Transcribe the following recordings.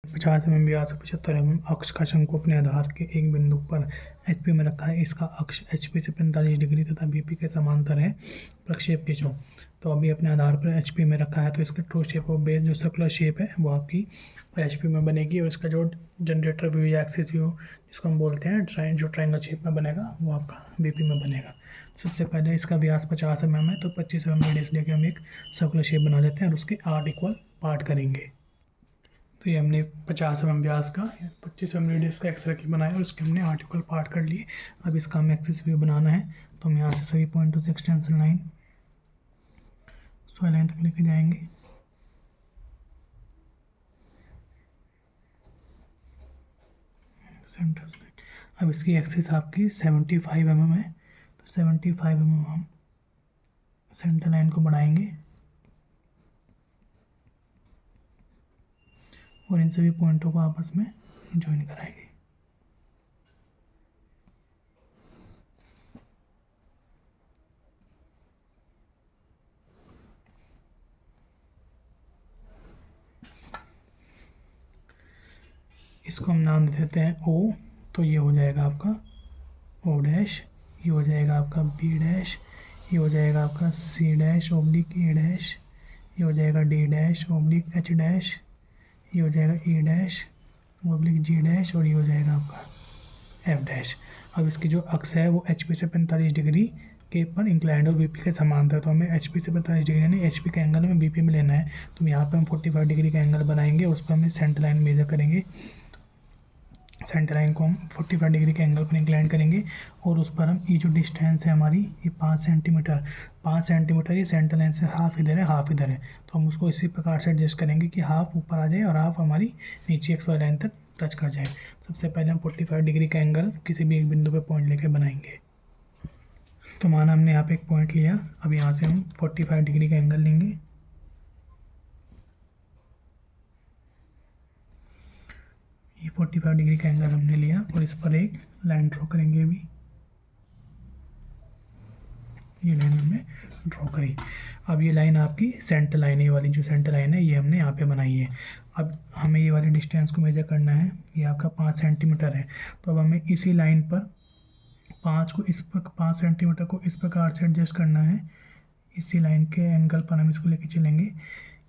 50 mm व्यास और 75 mm अक्ष का शंकु अपने आधार के एक बिंदु पर HP में रखा है। इसका अक्ष HP से 45 डिग्री तथा VP के समांतर है। प्रक्षेप खींचो। तो अभी अपने आधार पर HP में रखा है, तो इसका ट्रू शेप ऑफ बेस जो सर्कुलर शेप है वो आपकी HP में बनेगी, और इसका जो जनरेटर व्यू या एक्सिस व्यू जिसको हम बोलते हैं जो ट्रायंगल शेप में बनेगा वो आपका VP में बनेगा। सबसे पहले इसका व्यास 50 mm है, तो 25 mm रेडियस लेके हम एक सर्कुलर शेप बना लेते हैं और उसके 8 इक्वल पार्ट करेंगे। तो ये हमने 50 mm व्यास का 25 mm रेडियस का एक्स रेक्ट बनाया और उसके हमने 8 इक्वल पार्ट कर लिए। अब इसका हमें एक्सिस व्यू बनाना है, तो हम यहाँ से सभी पॉइंटों से एक्सटेंशन लाइन लाइन तक लेके जाएंगे। Centre line. अब इसकी एक्सिस आपकी 75 mm है, तो 75 mm हम सेंटर लाइन को बढ़ाएंगे और इन सभी पॉइंटों को आपस में ज्वाइन कराएंगे। इसको हम नाम दे देते हैं O, तो ये हो जाएगा आपका O डैश, ये हो जाएगा आपका B डैश, ये हो जाएगा आपका C dash oblique A dash, ये हो जाएगा D dash oblique H dash, ये हो जाएगा E dash oblique G dash, और ये हो जाएगा आपका F डैश। अब इसकी जो अक्ष है वो HP से 45 डिग्री के पर इंक्लाइंड और VP के समांतर है, तो हमें HP से 45 डिग्री यानी HP का एंगल हमें VP में लेना है। तो यहाँ पे हम 45 डिग्री का एंगल बनाएंगे, उस पर हमें सेंटर लाइन मेजर करेंगे। सेंटर लाइन को हम 45 डिग्री के एंगल पर इंक्लाइन करेंगे और उस पर हम ये जो डिस्टेंस है हमारी ये 5 सेंटीमीटर ये सेंटर लाइन से हाफ इधर है हाफ इधर है, तो हम उसको इसी प्रकार से एडजस्ट करेंगे कि हाफ ऊपर आ जाए और हाफ हमारी नीचे XY लाइन तक टच कर जाए। सबसे पहले हम 45 डिग्री का एंगल किसी भी एक बिंदु पर पॉइंट लेके बनाएंगे। तो माना हमने यहाँ पे एक पॉइंट लिया, अब यहाँ से हम 45 डिग्री का एंगल लेंगे। ये 45 डिग्री का एंगल हमने लिया और इस पर एक लाइन ड्रॉ करेंगे। अभी ये लाइन हमने ड्रॉ करी। अब ये लाइन आपकी सेंटर लाइन, ये वाली जो सेंटर लाइन है ये हमने यहाँ पे बनाई है। अब हमें ये वाली डिस्टेंस को मेजर करना है, ये आपका 5 सेंटीमीटर है। तो अब हमें इसी लाइन पर 5 सेंटीमीटर को इस प्रकार से एडजस्ट करना है। इसी लाइन के एंगल पर हम इसको लेके चलेंगे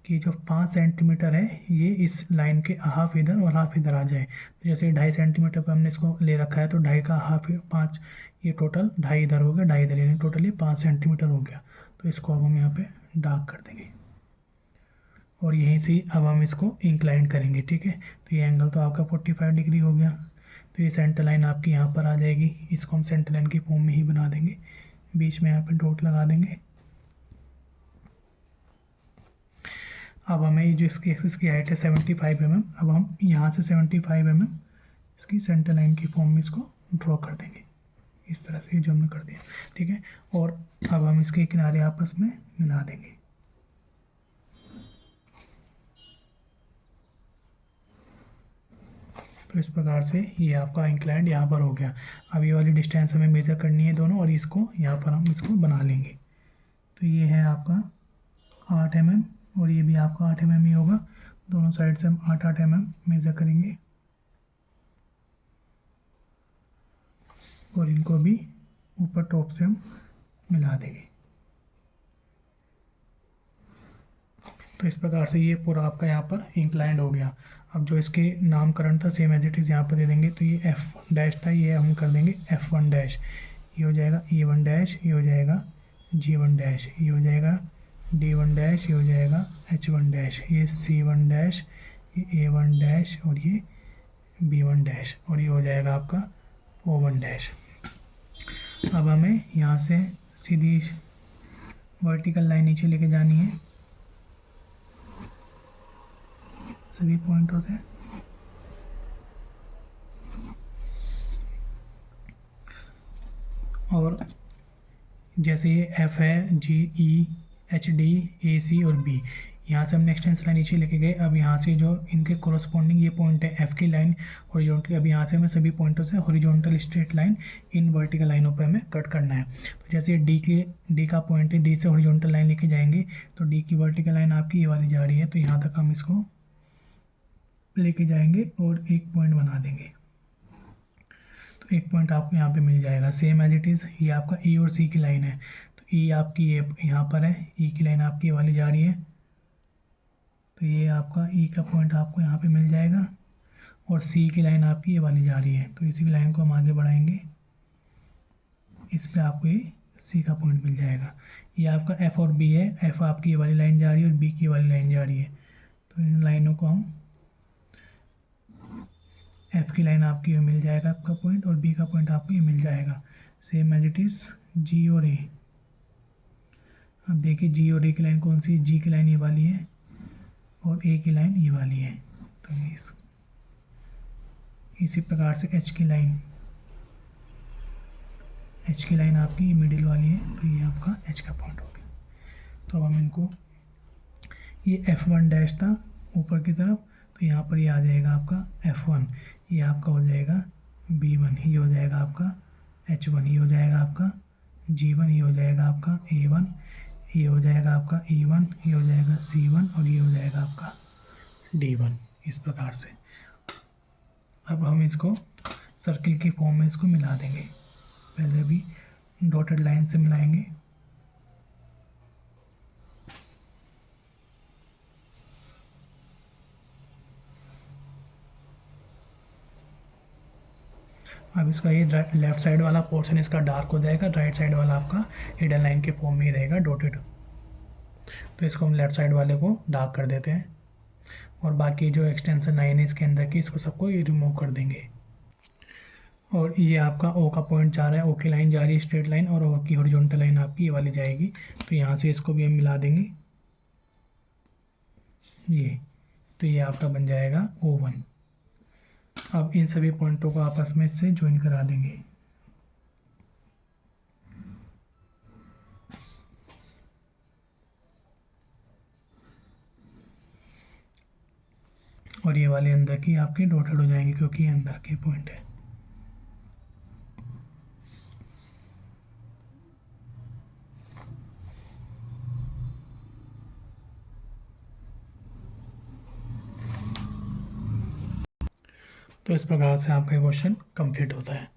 कि जो 5 सेंटीमीटर है ये इस लाइन के हाफ इधर और हाफ इधर आ जाए। तो जैसे 2.5 सेंटीमीटर पर हमने इसको ले रखा है, तो 2.5 का हाफ 5, ये टोटल 2.5 इधर हो गया, 2.5 इधर, यानी टोटली 5 सेंटीमीटर हो गया। तो इसको अब हम यहाँ पे डार्क कर देंगे और यहीं से अब हम इसको इंक्लाइन करेंगे। ठीक है, तो ये एंगल तो आपका 45 डिग्री हो गया। तो ये सेंटर लाइन आपकी यहाँ पर आ जाएगी, इसको हम सेंटर लाइन की फॉर्म में ही बना देंगे। बीच में यहाँ पे डॉट लगा देंगे। अब हमें जो इसकी एक्सिस की हाइट है 75 mm, अब हम यहाँ से 75 mm इसकी सेंटर लाइन की फॉर्म में इसको ड्रॉ कर देंगे, इस तरह से जो हमने कर दिया। ठीक है, और अब हम इसके किनारे आपस में मिला देंगे। तो इस प्रकार से ये आपका इंक्लाइंड यहाँ पर हो गया। अब ये वाली डिस्टेंस हमें मेजर करनी है दोनों, और इसको यहाँ पर हम इसको बना लेंगे। तो ये है आपका 8 mm और ये भी आपका 8 mm ही होगा। दोनों साइड से हम 8 mm मेजर करेंगे और इनको भी ऊपर टॉप से हम मिला देंगे। तो इस प्रकार से ये पूरा आपका यहाँ पर इंक्लाइंड हो गया। अब जो इसके नामकरण था सेम एज इट इज़ यहाँ पर दे देंगे। तो ये F डैश था, ये हम कर देंगे F1 डैश, ये हो जाएगा E1 डैश, ये हो जाएगा G1 डैश, ये हो जाएगा D1 डैश, ये हो जाएगा H1 डैश, ये C1 डैश, ये A1 डैश और ये B1 डैश, और ये हो जाएगा आपका O1 डैश। अब हमें यहाँ से सीधी वर्टिकल लाइन नीचे लेके जानी है सभी पॉइंटों से। और जैसे ये F है, G, E, H, D, A, C और B, यहाँ से हमने एक्सटेंशन लाइन नीचे लेके गए। अब यहाँ से जो इनके कोरस्पॉन्डिंग ये पॉइंट है F की लाइन हॉरिजॉन्टली, अब यहाँ से हमें सभी पॉइंटों से horizontal straight line in vertical लाइनों पे हमें कट करना है। तो जैसे D का पॉइंट है, D से हॉरिजॉन्टल लाइन लेके जाएंगे, तो D की वर्टिकल लाइन आपकी ये वाली जा रही है, तो यहाँ तक हम इसको लेके जाएंगे और एक पॉइंट बना देंगे, तो एक पॉइंट आपको यहाँ पे मिल जाएगा। सेम एज इट इज़ ये आपका ई और सी की लाइन है, तो ई आपकी ये यहाँ पर है, ई की लाइन आपकी ये वाली जा रही है, तो ये आपका ई का पॉइंट आपको यहाँ पे मिल जाएगा, और सी की लाइन आपकी ये वाली जा रही है, तो इसी की लाइन को हम आगे बढ़ाएंगे, इस पे आपको ये सी का पॉइंट मिल जाएगा। ये आपका एफ और बी है, एफ आपकी ये वाली लाइन जा रही है और बी की वाली लाइन जा रही है, तो इन लाइनों को हम, एफ की लाइन आपकी ये मिल जाएगा आपका पॉइंट, और बी का पॉइंट आपको ये मिल जाएगा। सेम एज इट इज़ जी और ए। अब देखिए जी और ए की लाइन कौन सी है, जी की लाइन ये वाली है और ए की लाइन ये वाली है, तो ये इसी प्रकार से एच की लाइन, एच की लाइन आपकी मिडिल वाली है, तो ये आपका एच का पॉइंट हो गया। तो अब हम इनको, ये F1 डैश था ऊपर की तरफ, तो यहाँ पर ये आ जाएगा आपका F1, ये आपका हो जाएगा B1, ये हो जाएगा आपका H1, ये हो जाएगा आपका G1, ये हो जाएगा आपका A1, ये हो जाएगा आपका E1, ये हो जाएगा C1 और ये हो जाएगा आपका D1, इस प्रकार से। अब हम इसको सर्किल की फॉर्म में इसको मिला देंगे, पहले भी डॉटेड लाइन से मिलाएंगे। अब इसका ये लेफ्ट साइड वाला पोर्शन इसका डार्क हो जाएगा, राइट साइड वाला आपका हिडन लाइन के फॉर्म में ही रहेगा डॉटेड। तो इसको हम लेफ्ट साइड वाले को डार्क कर देते हैं, और बाकी जो एक्सटेंशन लाइन है इसके अंदर की, इसको सबको रिमूव कर देंगे। और ये आपका ओ का पॉइंट जा रहा है, ओ की लाइन जा रही है स्ट्रेट लाइन, और ओ की हॉरिजॉन्टल लाइन आपकी ये वाली जाएगी, तो यहाँ से इसको भी हम मिला देंगे ये, तो ये आपका बन जाएगा O1। अब इन सभी पॉइंटों को आपस में से ज्वाइन करा देंगे, और ये वाले अंदर की आपके डॉटेड हो जाएंगे क्योंकि ये अंदर के पॉइंट है। तो इस प्रकार से आपका क्वेश्चन कंप्लीट होता है।